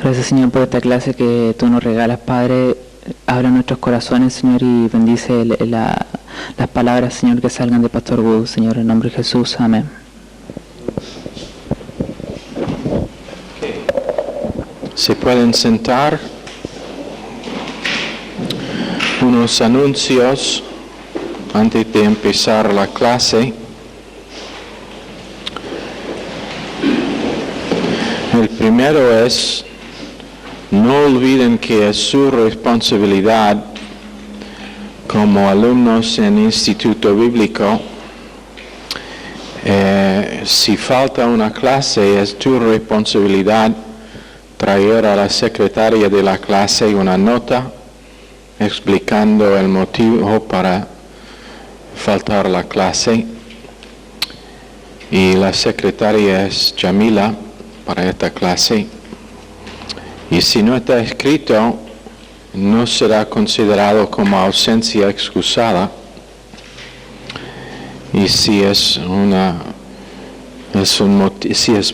Gracias, Señor, por esta clase que tú nos regalas, Padre. Habla nuestros corazones, Señor, y bendice las palabras, Señor, que salgan de Pastor Wood, Señor, en nombre de Jesús. Amén. Se pueden sentar. Unos anuncios antes de empezar la clase. El primero es: no olviden que es su responsabilidad como alumnos en Instituto Bíblico. Si falta una clase, es tu responsabilidad traer a la secretaria de la clase una nota explicando el motivo para faltar la clase. Y la secretaria es Yamila para esta clase. Y si no está escrito, no será considerado como ausencia excusada. Y si es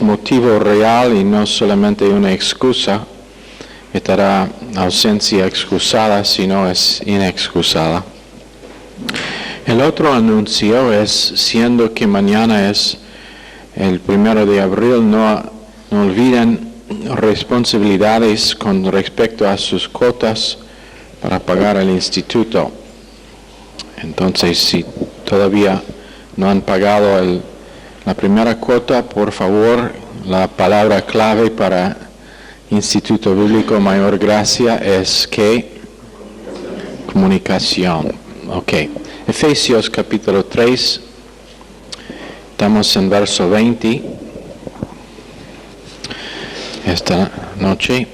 motivo real y no solamente una excusa, estará ausencia excusada, si no es inexcusada. El otro anuncio es, siendo que mañana es el 1 de abril, no olviden responsabilidades con respecto a sus cuotas para pagar el instituto. Entonces, si todavía no han pagado la primera cuota, por favor, la palabra clave para Instituto Bíblico Mayor Gracia es ¿qué? Comunicación. Ok. Efesios capítulo 3. Estamos en verso 20. Esta noche.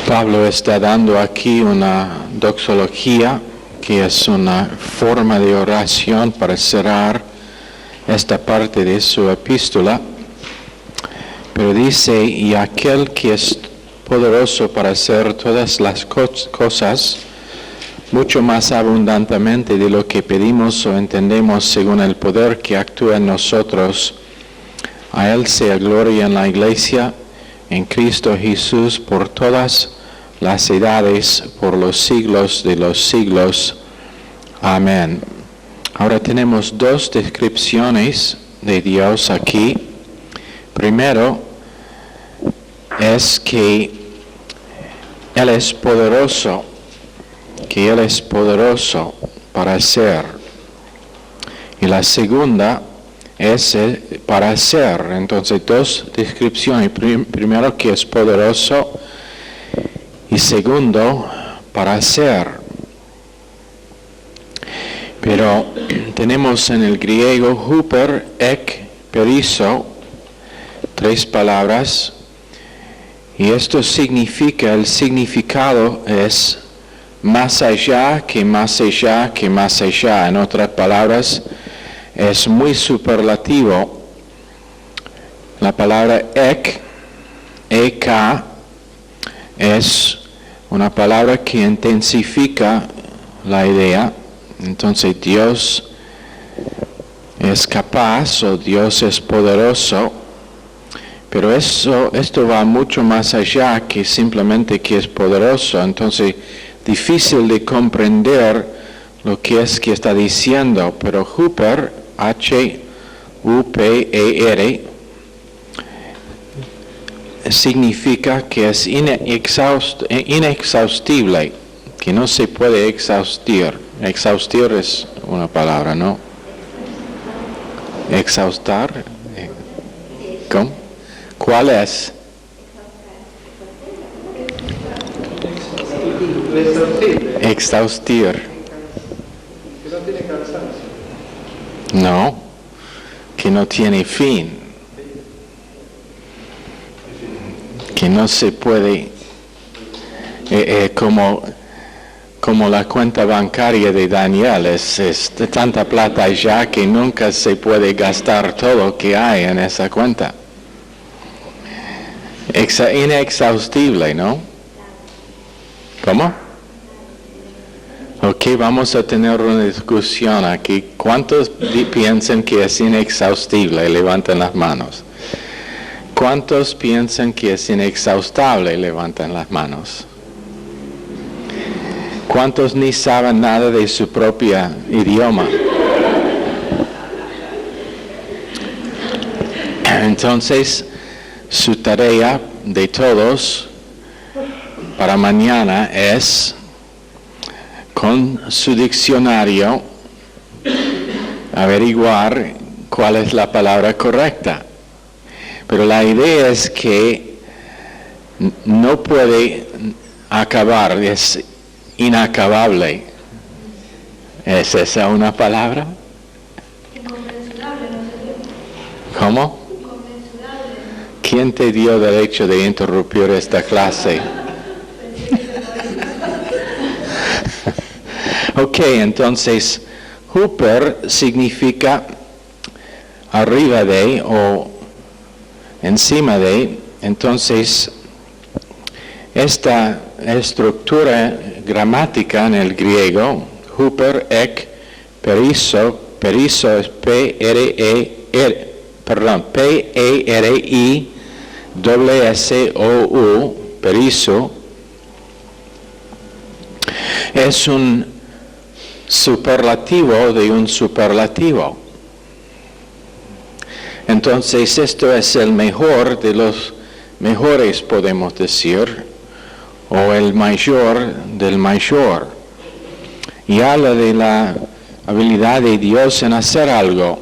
Pablo está dando aquí una doxología, que es una forma de oración para cerrar esta parte de su epístola. Pero dice: y aquel que es poderoso para hacer todas las cosas mucho más abundantemente de lo que pedimos o entendemos, según el poder que actúa en nosotros, a Él sea gloria en la Iglesia, en Cristo Jesús, por todas las edades, por los siglos de los siglos. Amén. Ahora tenemos dos descripciones de Dios aquí. Primero es que Él es poderoso, para hacer. Y la segunda es para hacer. Entonces, dos descripciones. Primero, que es poderoso, y segundo, para hacer. Pero tenemos en el griego huper, ek, perizo, tres palabras. Y esto significa, el significado es más allá, que más allá, que más allá. En otras palabras, es muy superlativo. La palabra ek, ek, es una palabra que intensifica la idea. Entonces, Dios es capaz, o Dios es poderoso. Pero esto va mucho más allá que simplemente que es poderoso. Entonces, difícil de comprender lo que es que está diciendo. Pero Huper, H-U-P-E-R, significa que es inexhaustible, que no se puede exhaustir. Exhaustir es una palabra, ¿no? Exhaustar. ¿Cómo? ¿Cuál es? Exhaustir. No, que no tiene fin. Que no se puede, como la cuenta bancaria de Daniel, es tanta plata ya que nunca se puede gastar todo que hay en esa cuenta. Inexhaustible, ¿no? ¿Cómo? Ok, vamos a tener una discusión aquí. ¿Cuántos piensan que es inexhaustible? Levanten las manos. ¿Cuántos piensan que es inexhaustible? Levanten las manos. ¿Cuántos ni saben nada de su propio idioma? Entonces, su tarea de todos para mañana es, con su diccionario, averiguar cuál es la palabra correcta. Pero la idea es que no puede acabar, es inacabable. ¿Es esa una palabra? ¿Cómo? ¿Quién te dio derecho de interrumpir esta clase? Ok, entonces, Hooper significa arriba de o encima de. Entonces, esta estructura gramática en el griego, Hooper, ek, periso es P-E-R-I-S-O-U, periso, es un superlativo de un superlativo. Entonces, esto es el mejor de los mejores, podemos decir, o el mayor del mayor. Y habla de la habilidad de Dios en hacer algo,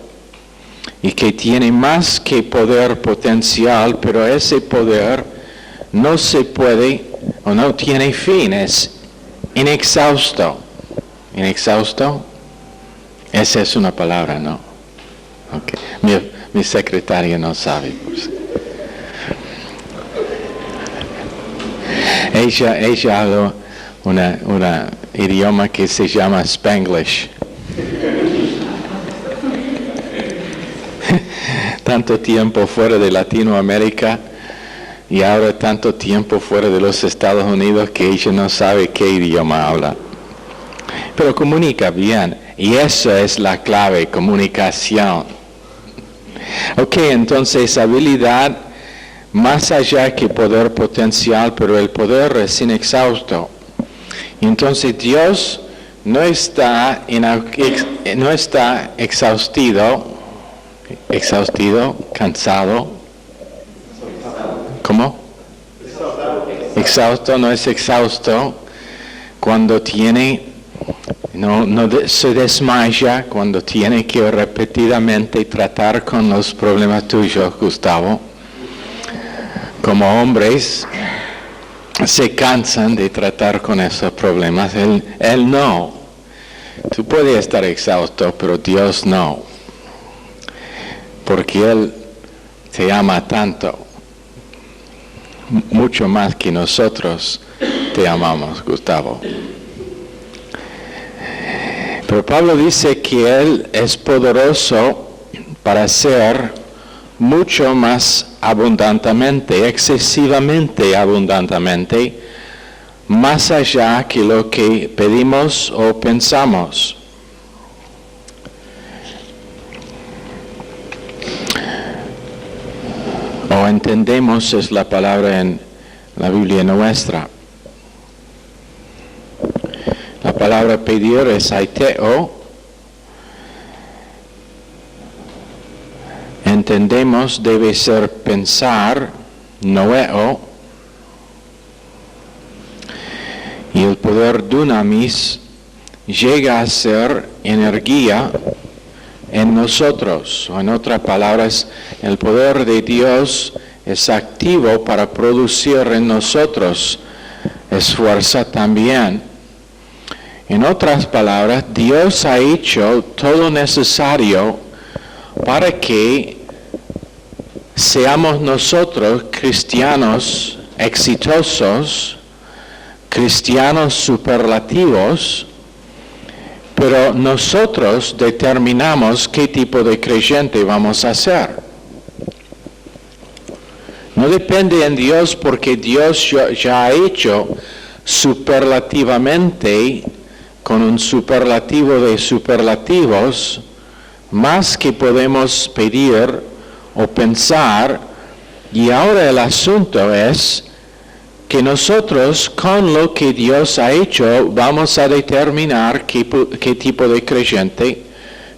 y que tiene más que poder potencial, pero ese poder no se puede, o no tiene fin, es inexhausto. ¿Inexhausto? Esa es una palabra, ¿no? Okay. Mi secretaria no sabe. Pues. Ella habla un idioma que se llama Spanglish. Tanto tiempo fuera de Latinoamérica y ahora tanto tiempo fuera de los Estados Unidos que ella no sabe qué idioma habla. Pero comunica bien, y eso es la clave, comunicación. Ok, entonces habilidad más allá que poder potencial, pero el poder es inexhausto. Y entonces Dios no está exhaustido, cansado. ¿Cómo? Exhausto, no es exhausto cuando tiene, se desmaya cuando tiene que repetidamente tratar con los problemas tuyos, Gustavo. Como hombres se cansan de tratar con esos problemas, él no. Tú puedes estar exhausto, pero Dios no. Porque Él te ama tanto, mucho más que nosotros te amamos, Gustavo. Pero Pablo dice que Él es poderoso para hacer mucho más abundantemente, excesivamente abundantemente, más allá que lo que pedimos o pensamos. O entendemos es la palabra en la Biblia nuestra. La palabra pedir es aiteo. Entendemos debe ser pensar, noeo. Y el poder dunamis llega a ser energía en nosotros, o en otras palabras, el poder de Dios es activo para producir en nosotros fuerza también. En otras palabras, Dios ha hecho todo necesario para que seamos nosotros cristianos exitosos, cristianos superlativos, pero nosotros determinamos qué tipo de creyente vamos a ser. No depende en Dios porque Dios ya ha hecho superlativamente con un superlativo de superlativos, más que podemos pedir o pensar, y ahora el asunto es que nosotros con lo que Dios ha hecho vamos a determinar qué tipo de creyente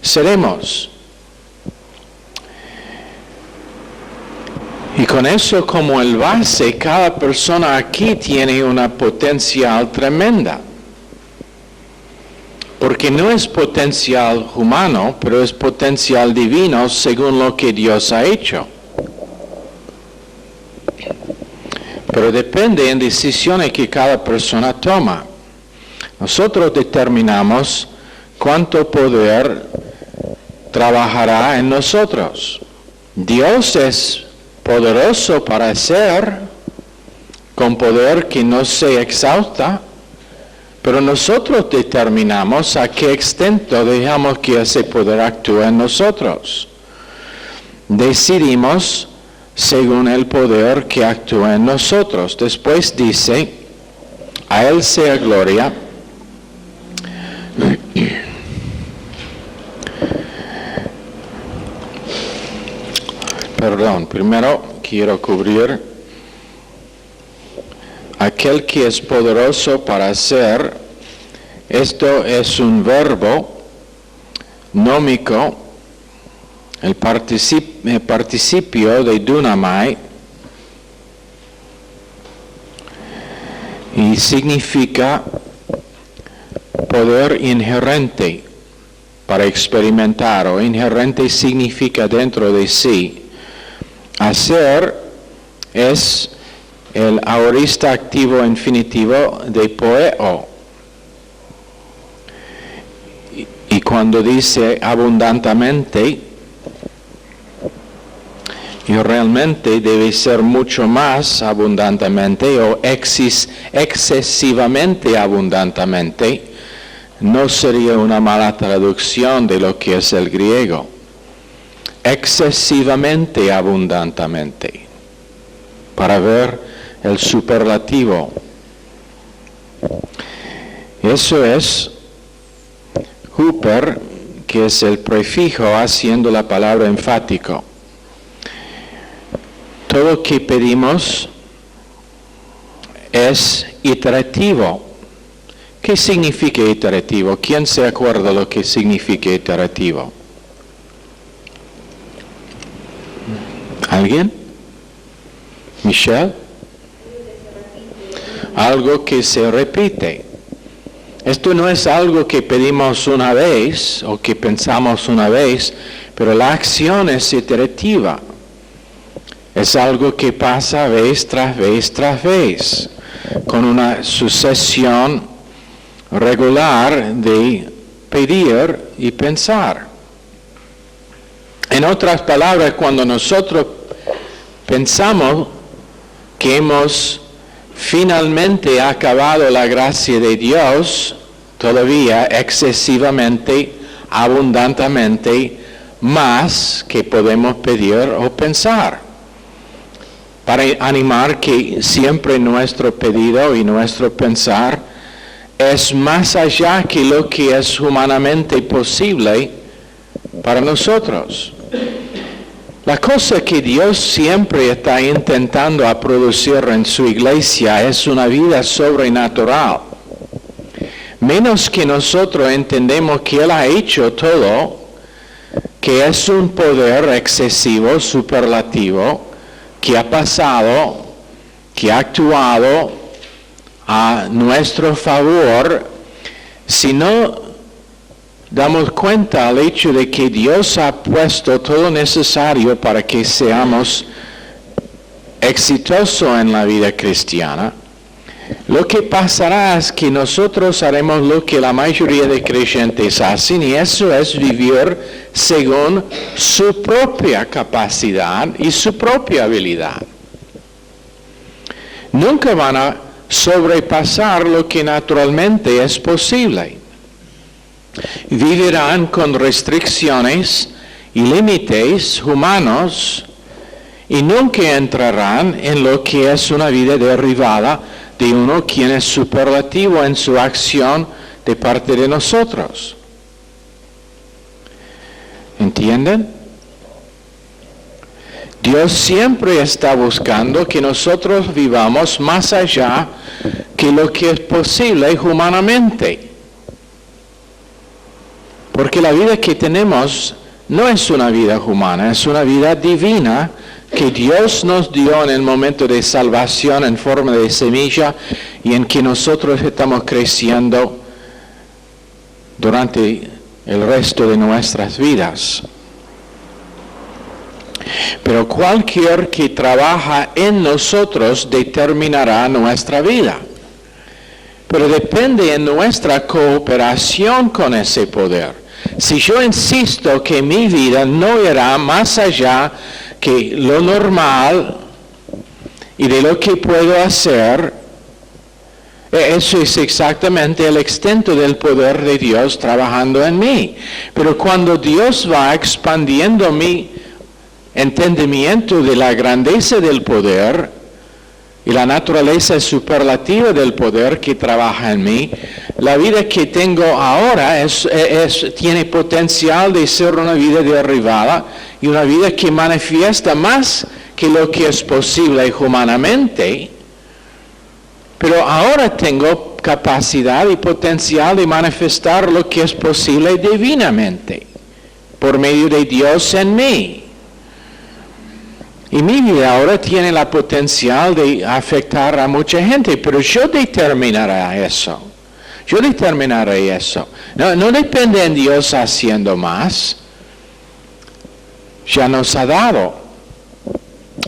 seremos. Y con eso como el base, cada persona aquí tiene una potencial tremenda. Porque no es potencial humano, pero es potencial divino según lo que Dios ha hecho. Pero depende en decisiones que cada persona toma. Nosotros determinamos cuánto poder trabajará en nosotros. Dios es poderoso para hacer, con poder que no se exhausta, pero nosotros determinamos a qué extent dejamos que ese poder actúe en nosotros. Decidimos según el poder que actúa en nosotros. Después dice, a Él sea gloria. Perdón, primero quiero cubrir aquel que es poderoso para hacer. Esto es un verbo nómico, el participio de dunamai, y significa poder inherente para experimentar, o inherente significa dentro de sí. Hacer es el aorista activo infinitivo de poeo. Y cuando dice abundantemente, y realmente debe ser mucho más abundantemente o excesivamente abundantemente, no sería una mala traducción de lo que es el griego. Excesivamente abundantemente, para ver el superlativo. Eso es huper, que es el prefijo haciendo la palabra enfático. Todo lo que pedimos es iterativo. ¿Qué significa iterativo? ¿Quién se acuerda lo que significa iterativo? ¿Alguien? ¿Michelle? Algo que se repite. Esto no es algo que pedimos una vez o que pensamos una vez, pero la acción es iterativa. Es algo que pasa vez tras vez tras vez, con una sucesión regular de pedir y pensar. En otras palabras, cuando nosotros pensamos que hemos finalmente acabado la gracia de Dios, todavía excesivamente, abundantemente, más que podemos pedir o pensar. Para animar que siempre nuestro pedido y nuestro pensar es más allá que lo que es humanamente posible para nosotros. La cosa que Dios siempre está intentando a producir en su iglesia es una vida sobrenatural. Menos que nosotros entendemos que Él ha hecho todo, que es un poder excesivo, superlativo, que ha pasado, que ha actuado a nuestro favor, si no damos cuenta al hecho de que Dios ha puesto todo necesario para que seamos exitosos en la vida cristiana, lo que pasará es que nosotros haremos lo que la mayoría de creyentes hacen, y eso es vivir según su propia capacidad y su propia habilidad. Nunca van a sobrepasar lo que naturalmente es posible. Vivirán con restricciones y límites humanos y nunca entrarán en lo que es una vida derivada de uno quien es superlativo en su acción de parte de nosotros. ¿Entienden? Dios siempre está buscando que nosotros vivamos más allá que lo que es posible humanamente. Porque la vida que tenemos no es una vida humana, es una vida divina que Dios nos dio en el momento de salvación en forma de semilla y en que nosotros estamos creciendo durante el resto de nuestras vidas. Pero cualquier que trabaja en nosotros determinará nuestra vida. Pero depende en nuestra cooperación con ese poder. Si yo insisto que mi vida no irá más allá que lo normal y de lo que puedo hacer, eso es exactamente el extent del poder de Dios trabajando en mí. Pero cuando Dios va expandiendo mi entendimiento de la grandeza del poder y la naturaleza superlativa del poder que trabaja en mí, la vida que tengo ahora tiene potencial de ser una vida derivada y una vida que manifiesta más que lo que es posible humanamente. Pero ahora tengo capacidad y potencial de manifestar lo que es posible divinamente por medio de Dios en mí. Y mi vida ahora tiene la potencial de afectar a mucha gente, pero yo determinaré eso. Yo determinaré eso. No depende en Dios haciendo más. Ya nos ha dado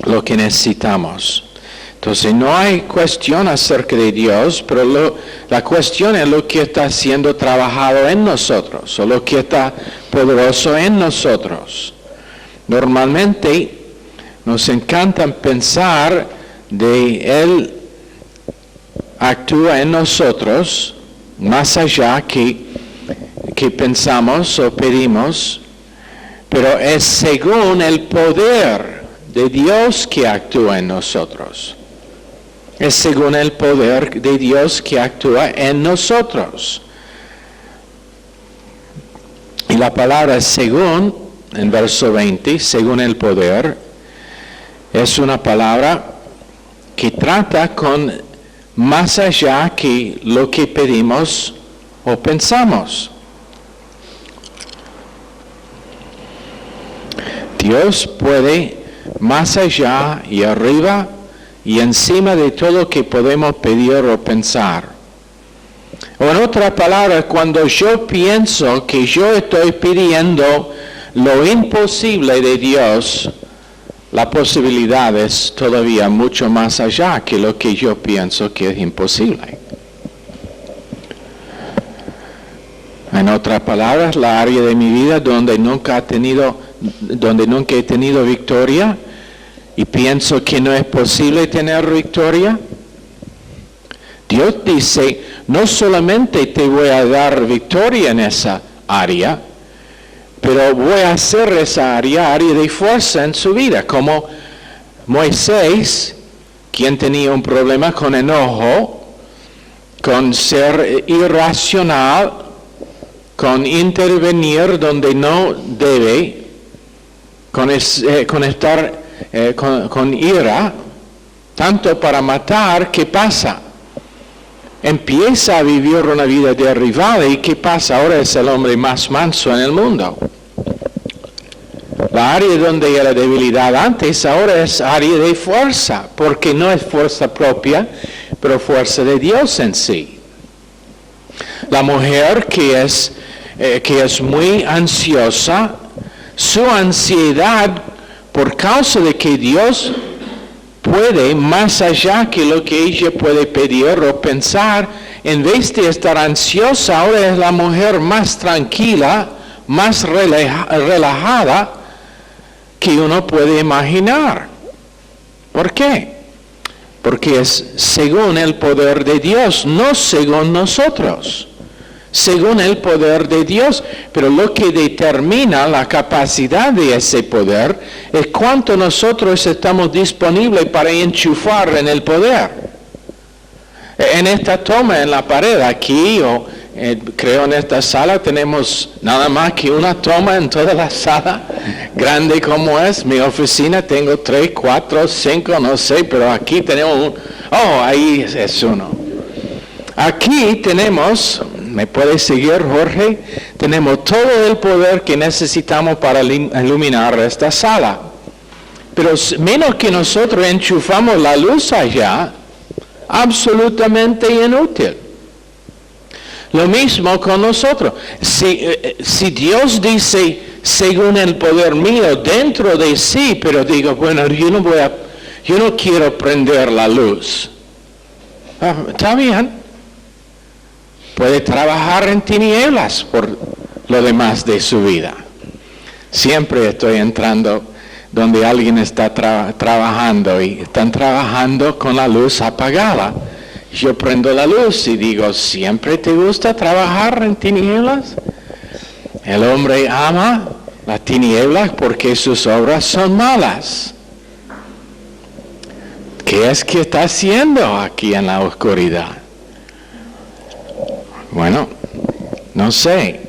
lo que necesitamos. Entonces no hay cuestión acerca de Dios, pero la cuestión es lo que está siendo trabajado en nosotros, o lo que está poderoso en nosotros. Normalmente nos encanta pensar de Él actúa en nosotros más allá que pensamos o pedimos, pero es según el poder de Dios que actúa en nosotros. Es según el poder de Dios que actúa en nosotros. Y la palabra según, en verso 20, según el poder, es una palabra que trata con más allá que lo que pedimos o pensamos. Dios puede más allá y arriba y encima de todo lo que podemos pedir o pensar. O en otra palabra, cuando yo pienso que yo estoy pidiendo lo imposible de Dios, la posibilidad es todavía mucho más allá que lo que yo pienso que es imposible. En otras palabras, la área de mi vida donde nunca he tenido victoria y pienso que no es posible tener victoria, Dios dice, no solamente te voy a dar victoria en esa área, pero voy a hacer esa área de fuerza en su vida, como Moisés, quien tenía un problema con enojo, con ser irracional, con intervenir donde no debe, con ira, tanto para matar, ¿qué pasa? Empieza a vivir una vida derribada y ¿qué pasa? Ahora es el hombre más manso en el mundo. La área donde era debilidad antes, ahora es área de fuerza, porque no es fuerza propia, pero fuerza de Dios en sí. La mujer que es muy ansiosa, su ansiedad por causa de que Dios puede más allá que lo que ella puede pedir o pensar, en vez de estar ansiosa, ahora es la mujer más tranquila, más relajada que uno puede imaginar. ¿Por qué? Porque es según el poder de Dios, no según nosotros. Según el poder de Dios, pero lo que determina la capacidad de ese poder es cuánto nosotros estamos disponibles para enchufar en el poder. En esta toma en la pared aquí o creo en esta sala tenemos nada más que una toma en toda la sala, grande como es. Mi oficina tengo 3, 4, 5, no sé, pero aquí tenemos ahí es uno. Aquí tenemos, ¿me puedes seguir, Jorge? Tenemos todo el poder que necesitamos para iluminar esta sala. Pero menos que nosotros enchufamos la luz allá, absolutamente inútil. Lo mismo con nosotros. Si Dios dice, según el poder mío, dentro de sí, pero digo, bueno, yo no quiero prender la luz. Está bien. Puede trabajar en tinieblas por lo demás de su vida. Siempre estoy entrando donde alguien está trabajando y están trabajando con la luz apagada. Yo prendo la luz y digo, ¿siempre te gusta trabajar en tinieblas? El hombre ama las tinieblas porque sus obras son malas. ¿Qué es que está haciendo aquí en la oscuridad? Bueno, no sé.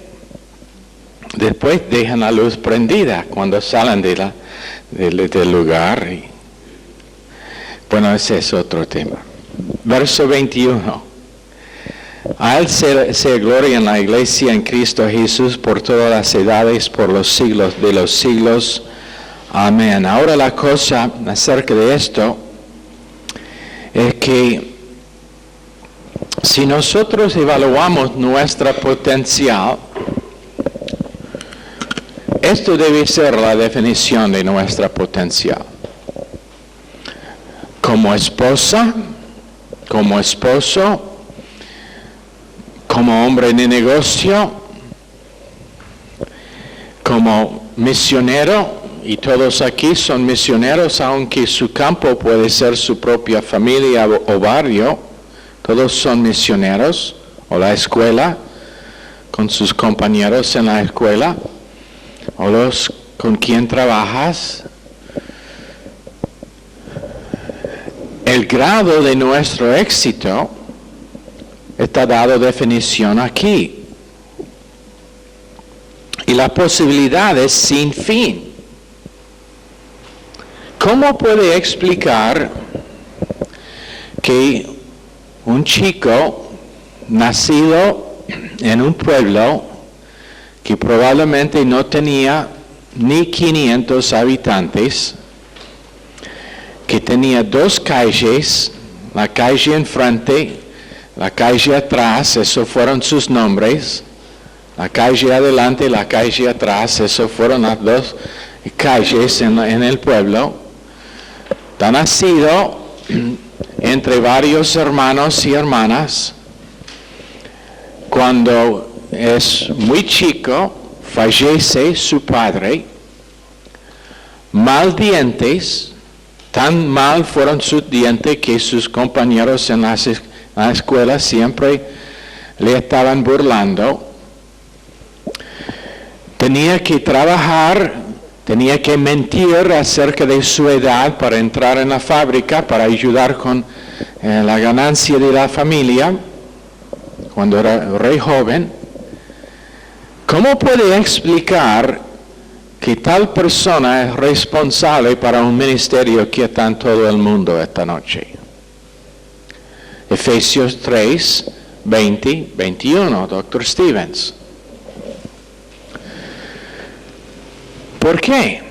Después dejan la luz prendida cuando salen del lugar. Bueno, ese es otro tema. Verso 21. A él sea gloria en la iglesia en Cristo Jesús por todas las edades, por los siglos de los siglos. Amén. Ahora la cosa acerca de esto es que si nosotros evaluamos nuestra potencial, esto debe ser la definición de nuestra potencial. Como esposa, como esposo, como hombre de negocio, como misionero, y todos aquí son misioneros, aunque su campo puede ser su propia familia o barrio. Todos son misioneros, o la escuela, con sus compañeros en la escuela, o los con quien trabajas. El grado de nuestro éxito está dado definición aquí. Y la posibilidad es sin fin. ¿Cómo puede explicar que un chico nacido en un pueblo que probablemente no tenía ni 500 habitantes, que tenía 2 calles, la calle enfrente, la calle atrás, esos fueron sus nombres, la calle adelante, la calle atrás, esos fueron las 2 calles en el pueblo, está nacido entre varios hermanos y hermanas. Cuando es muy chico, fallece su padre, mal dientes, tan mal fueron sus dientes que sus compañeros en la escuela siempre le estaban burlando. Tenía que trabajar, tenía que mentir acerca de su edad para entrar en la fábrica, para ayudar con la ganancia de la familia, cuando era rey joven. ¿Cómo puede explicar que tal persona es responsable para un ministerio que está en todo el mundo esta noche? Efesios 3, 20, 21, Dr. Stevens. ¿Por qué?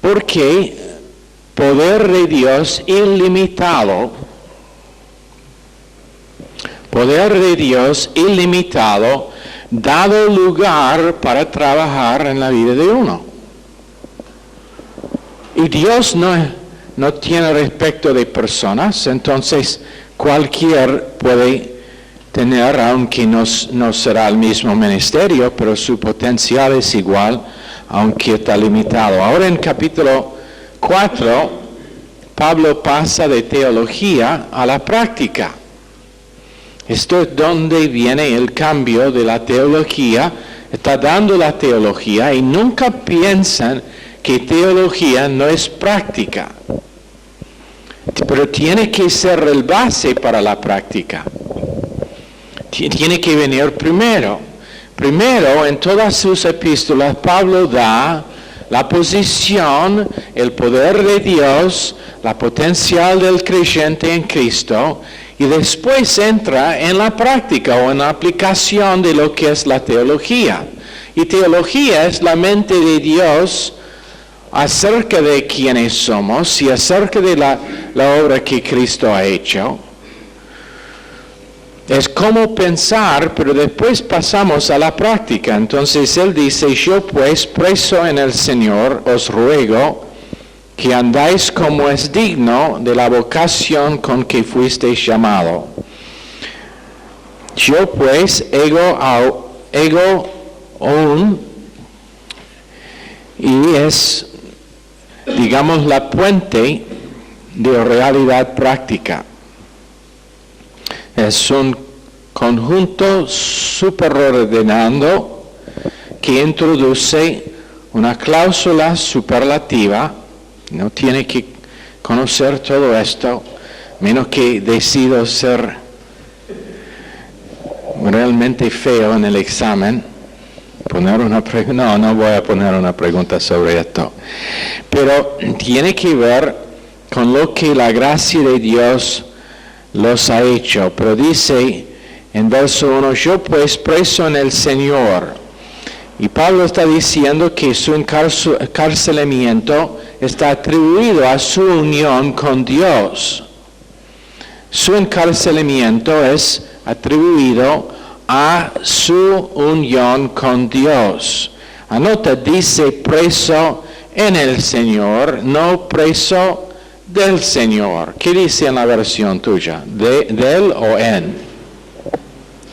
Porque poder de Dios ilimitado, dado lugar para trabajar en la vida de uno. Y Dios no tiene respecto de personas, entonces cualquier puede tener, aunque no será el mismo ministerio, pero su potencial es igual, aunque está limitado. Ahora en capítulo 4, Pablo pasa de teología a la práctica. Esto es donde viene el cambio de la teología. Está dando la teología y nunca piensan que teología no es práctica. Pero tiene que ser el base para la práctica. tiene que venir primero. Primero, en todas sus epístolas, Pablo da la posición, el poder de Dios, la potencial del creyente en Cristo, y después entra en la práctica o en la aplicación de lo que es la teología. Y teología es la mente de Dios acerca de quiénes somos y acerca de la obra que Cristo ha hecho. Es como pensar, pero después pasamos a la práctica. Entonces él dice, yo pues, preso en el Señor, os ruego que andáis como es digno de la vocación con que fuisteis llamado. Yo pues, ego aún, y es, digamos, la puente de realidad práctica. Es un conjunto superordenado que introduce una cláusula superlativa. No tiene que conocer todo esto, menos que decido ser realmente feo en el examen. No voy a poner una pregunta sobre esto. Pero tiene que ver con lo que la gracia de Dios los ha hecho. Pero dice en verso 1, yo pues preso en el Señor. Y Pablo está diciendo que su encarcelamiento está atribuido a su unión con Dios. Su encarcelamiento es atribuido a su unión con Dios. Anota, dice preso en el Señor, no preso del Señor. ¿Qué dice en la versión tuya? ¿Del o en?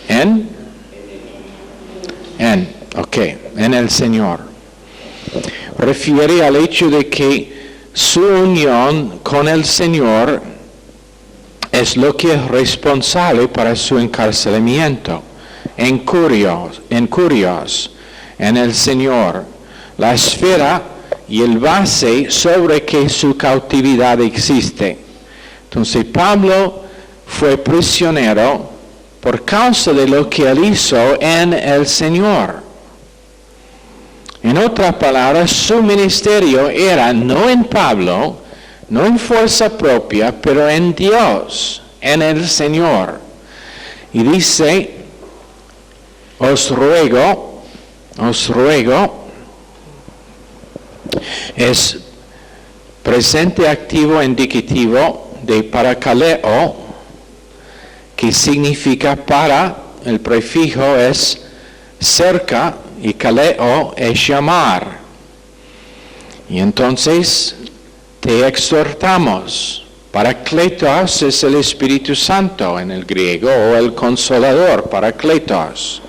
¿En? En, ok, en el Señor. Refiere al hecho de que su unión con el Señor es lo que es responsable para su encarcelamiento. En curios, en el Señor, la esfera y el base sobre que su cautividad existe. Entonces Pablo fue prisionero por causa de lo que él hizo en el Señor. En otras palabras, su ministerio era no en Pablo, no en fuerza propia, pero en Dios, en el Señor. Y dice, os ruego, es presente activo indicativo de parakaleo, que significa para, el prefijo es cerca y kaleo es llamar. Y entonces te exhortamos. Parakletos es el Espíritu Santo en el griego, o el Consolador, parakletos.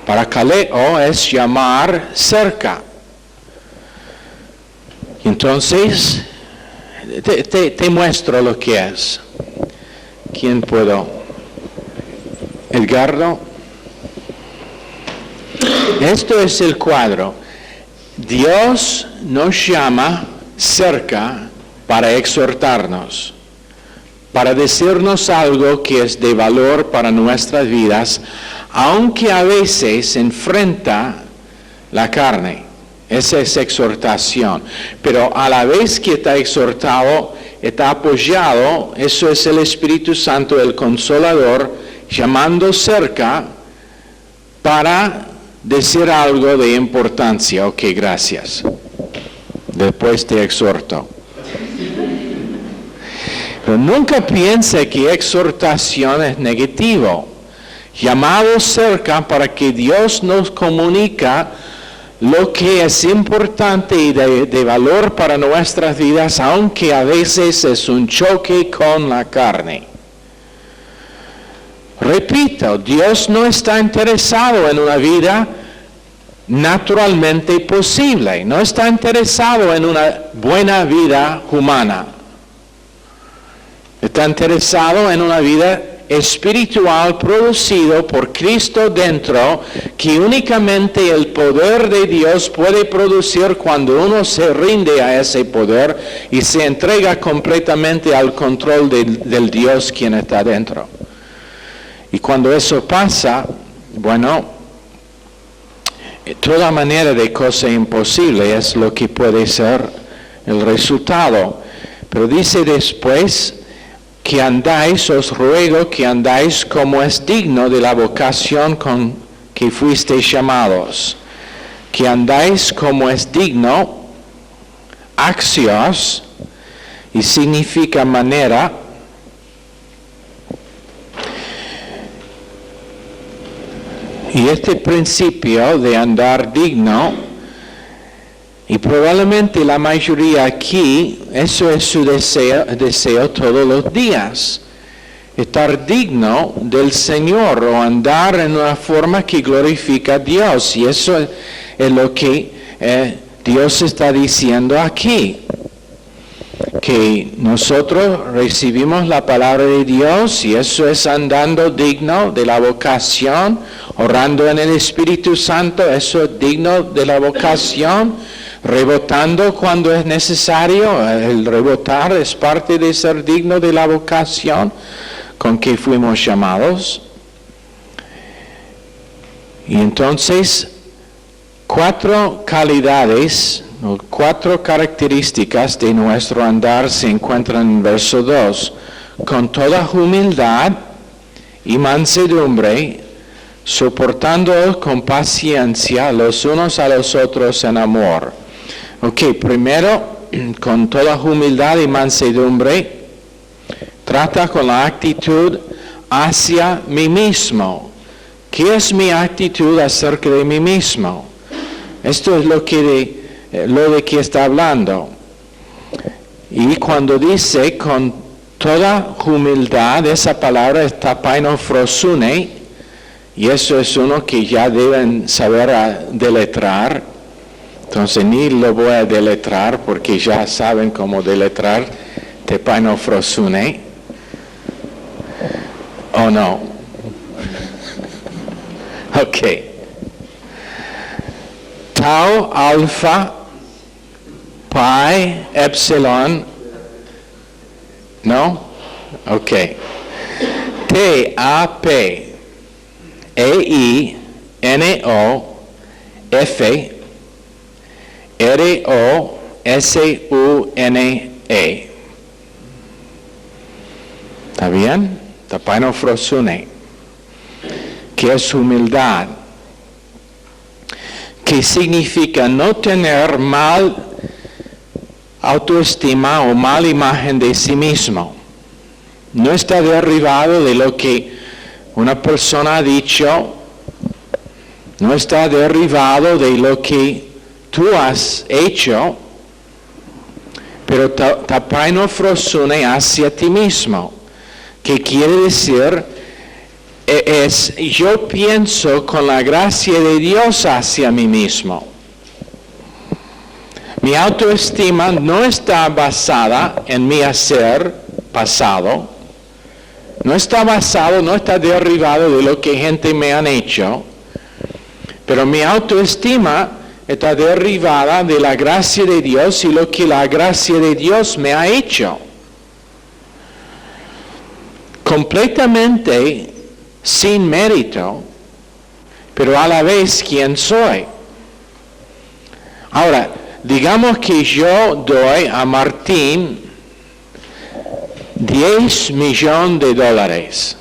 Parakaleo es llamar cerca. Entonces, te muestro lo que es. ¿Quién puedo? Edgardo. Esto es el cuadro. Dios nos llama cerca para exhortarnos, para decirnos algo que es de valor para nuestras vidas, aunque a veces enfrenta la carne. Esa es exhortación. Pero a la vez que está exhortado, está apoyado, eso es el Espíritu Santo, el Consolador, llamando cerca para decir algo de importancia. Ok, gracias. Después te exhorto. Pero nunca piense que exhortación es negativo. Llamado cerca para que Dios nos comunica lo que es importante y de valor para nuestras vidas, aunque a veces es un choque con la carne. Repito, Dios no está interesado en una vida naturalmente posible, no está interesado en una buena vida humana. Está interesado en una vida espiritual producido por Cristo dentro, que únicamente el poder de Dios puede producir cuando uno se rinde a ese poder y se entrega completamente al control del Dios quien está dentro. Y cuando eso pasa, bueno, toda manera de cosa imposible es lo que puede ser el resultado. Pero dice después que andáis, os ruego que andáis como es digno de la vocación con que fuisteis llamados. Que andáis como es digno, axios, y significa manera. Y este principio de andar digno, y probablemente la mayoría aquí, eso es su deseo todos los días. Estar digno del Señor o andar en una forma que glorifica a Dios. Y eso es lo que Dios está diciendo aquí. Que nosotros recibimos la palabra de Dios y eso es andando digno de la vocación, orando en el Espíritu Santo, eso es digno de la vocación, rebotando cuando es necesario, el rebotar es parte de ser digno de la vocación con que fuimos llamados. Y entonces, 4 calidades, 4 características de nuestro andar se encuentran en verso 2. Con toda humildad y mansedumbre, soportando con paciencia los unos a los otros en amor. Ok, primero, con toda humildad y mansedumbre, trata con la actitud hacia mí mismo. ¿Qué es mi actitud acerca de mí mismo? Esto es lo de que está hablando. Y cuando dice con toda humildad, esa palabra es tapainofrosune, y eso es uno que ya deben saber deletrar. Entonces ni lo voy a deletrar porque ya saben cómo deletrar tapainofrosune. ¿O no? Ok. Tau, alfa, pi, epsilon. ¿No? Ok. T, A, P, E, I, N, O, F, R, O, S, U, N, E. ¿Está bien? Tapainofrosune. Que es humildad. Que significa no tener mal autoestima o mala imagen de sí mismo. No está derribado de lo que una persona ha dicho, no está derribado de lo que tú has hecho, pero tapainofrosune hacia ti mismo, que quiere decir es yo pienso con la gracia de Dios hacia mí mismo. Mi autoestima no está basada en mi hacer pasado, no está basado, no está derribado de lo que gente me han hecho, pero mi autoestima está derribada de la gracia de Dios y lo que la gracia de Dios me ha hecho. Completamente sin mérito, pero a la vez quién soy. Ahora, digamos que yo doy a Martín $10 millones.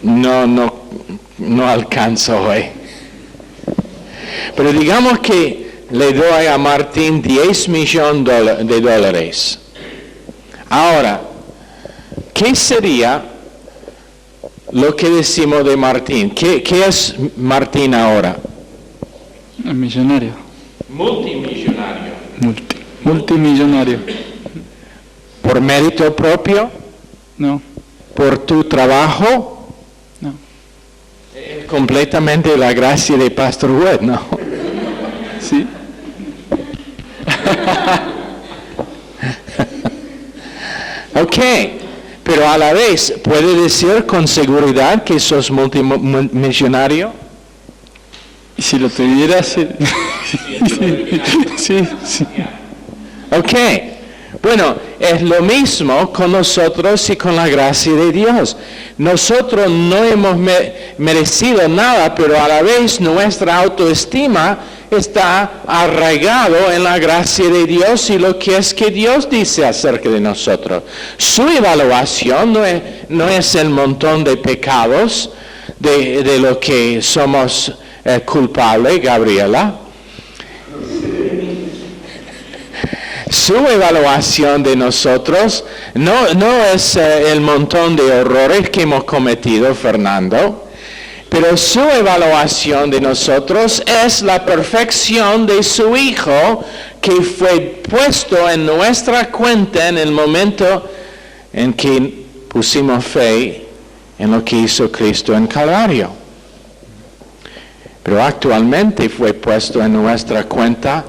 No alcanzo hoy. Pero digamos que le doy a Martín $10 millones. Ahora, ¿qué sería lo que decimos de Martín? ¿Qué es Martín ahora? Millonario. Multimillonario. Multimillonario. ¿Por mérito propio? No. ¿Por tu trabajo? No. Completamente la gracia de Pastor Wood, ¿no? Sí. Ok, pero a la vez, ¿puede decir con seguridad que sos multimillonario? Y si lo tuviera, sí. Sí. Ok, Bueno, es lo mismo con nosotros y con la gracia de Dios. Nosotros no hemos merecido nada, pero a la vez nuestra autoestima está arraigado en la gracia de Dios y lo que es que Dios dice acerca de nosotros. Su evaluación no es el montón de pecados de lo que somos culpables, Gabriela. Su evaluación de nosotros no es el montón de errores que hemos cometido, Fernando, pero su evaluación de nosotros es la perfección de su Hijo que fue puesto en nuestra cuenta en el momento en que pusimos fe en lo que hizo Cristo en Calvario. Pero actualmente fue puesto en nuestra cuenta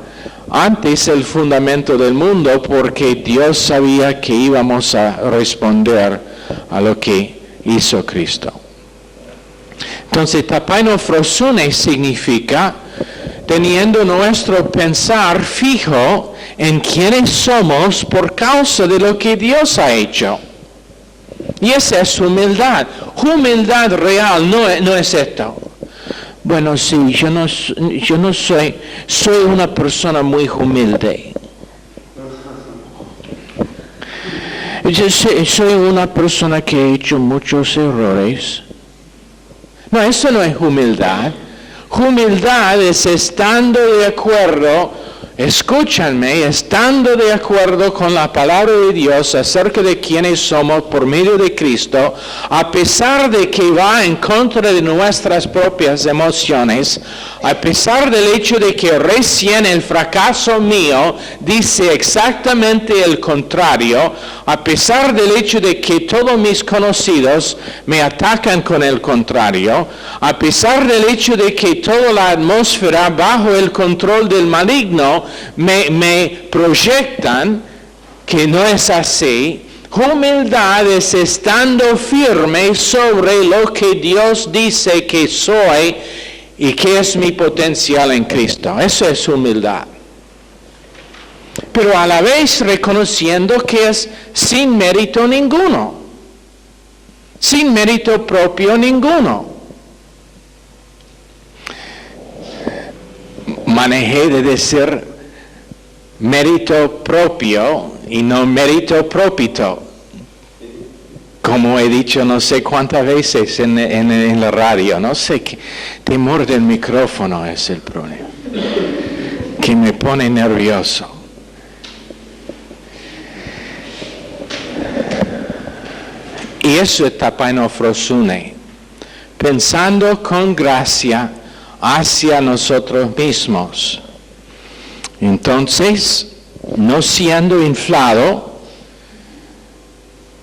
antes el fundamento del mundo, porque Dios sabía que íbamos a responder a lo que hizo Cristo. Entonces, tapainofrosune significa teniendo nuestro pensar fijo en quiénes somos por causa de lo que Dios ha hecho. Y esa es humildad. Humildad real no es esto. Bueno, sí, yo no soy una persona muy humilde. Yo soy una persona que ha hecho muchos errores. No, eso no es humildad. Humildad es estando de acuerdo, escúchanme, estando de acuerdo con la palabra de Dios acerca de quiénes somos por medio de Cristo, a pesar de que va en contra de nuestras propias emociones, a pesar del hecho de que recién el fracaso mío dice exactamente el contrario, a pesar del hecho de que todos mis conocidos me atacan con el contrario, a pesar del hecho de que toda la atmósfera bajo el control del maligno me proyectan que no es así. Humildad es estando firme sobre lo que Dios dice que soy y que es mi potencial en Cristo. Eso es humildad. Pero a la vez reconociendo que es sin mérito ninguno. Sin mérito propio ninguno. Manejé de decir mérito propio y no mérito propito. Como he dicho no sé cuántas veces en la radio, no sé qué temor del micrófono es el problema, que me pone nervioso. Y eso es tapainofrosune, pensando con gracia hacia nosotros mismos. Entonces, no siendo inflado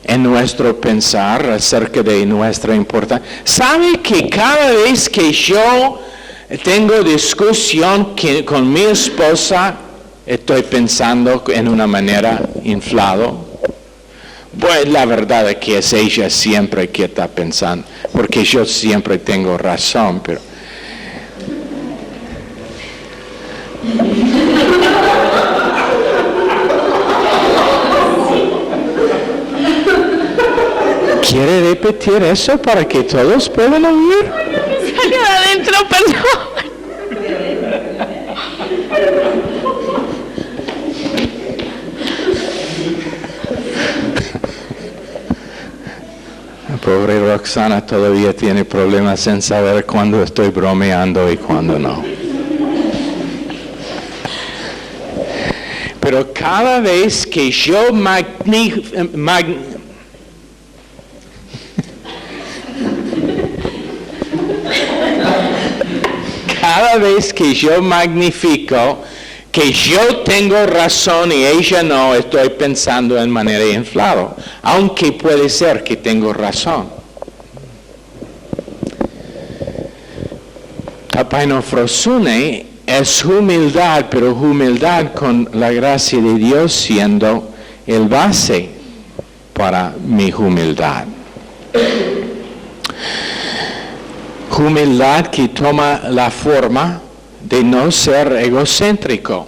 en nuestro pensar acerca de nuestra importancia. ¿Sabe que cada vez que yo tengo discusión con mi esposa, estoy pensando en una manera inflado? Bueno, la verdad es que es ella siempre que está pensando, porque yo siempre tengo razón, pero... ¿Quiere repetir eso para que todos puedan oír? Salió de adentro, perdón. La pobre Roxana todavía tiene problemas en saber cuándo estoy bromeando y cuándo no. Pero cada vez que yo cada vez que yo magnifico que yo tengo razón y ella no, estoy pensando en manera inflada, aunque puede ser que tengo razón. Tapainofrosune es humildad, pero humildad con la gracia de Dios siendo el base para mi humildad. Humildad que toma la forma de no ser egocéntrico.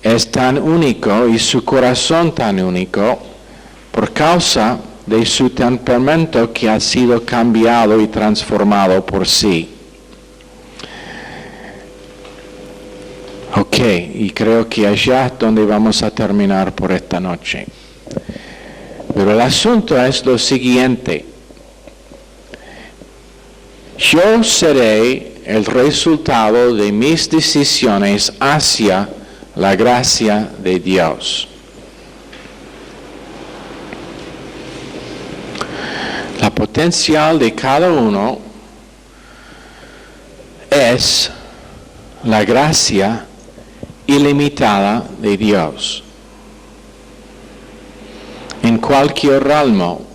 es tan único y su corazón tan único por causa de su temperamento que ha sido cambiado y transformado por sí. Ok, y creo que allá es donde vamos a terminar por esta noche. Pero el asunto es lo siguiente. Yo seré el resultado de mis decisiones hacia la gracia de Dios. La potencial de cada uno es la gracia ilimitada de Dios. En cualquier ramo,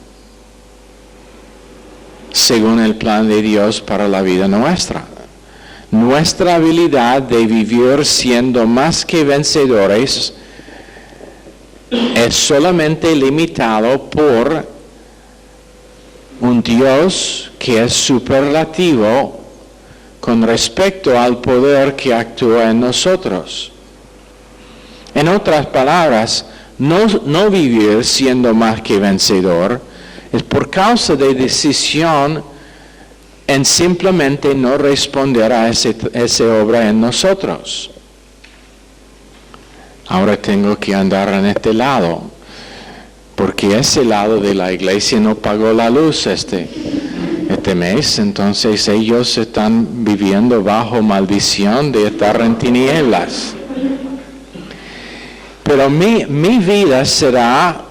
según el plan de Dios para la vida nuestra. Nuestra habilidad de vivir siendo más que vencedores es solamente limitado por un Dios que es superlativo con respecto al poder que actúa en nosotros. En otras palabras, no vivir siendo más que vencedor es por causa de decisión en simplemente no responder a esa obra en nosotros. Ahora tengo que andar en este lado, porque ese lado de la iglesia no pagó la luz este mes, entonces ellos están viviendo bajo maldición de estar en tinieblas. Pero mi vida será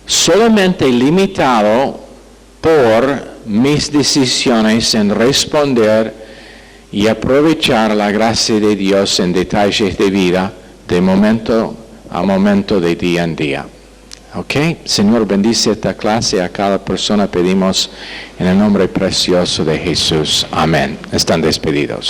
solamente limitado por mis decisiones en responder y aprovechar la gracia de Dios en detalles de vida, de momento a momento, de día en día. ¿Ok? Señor, bendice esta clase, a cada persona pedimos en el nombre precioso de Jesús. Amén. Están despedidos.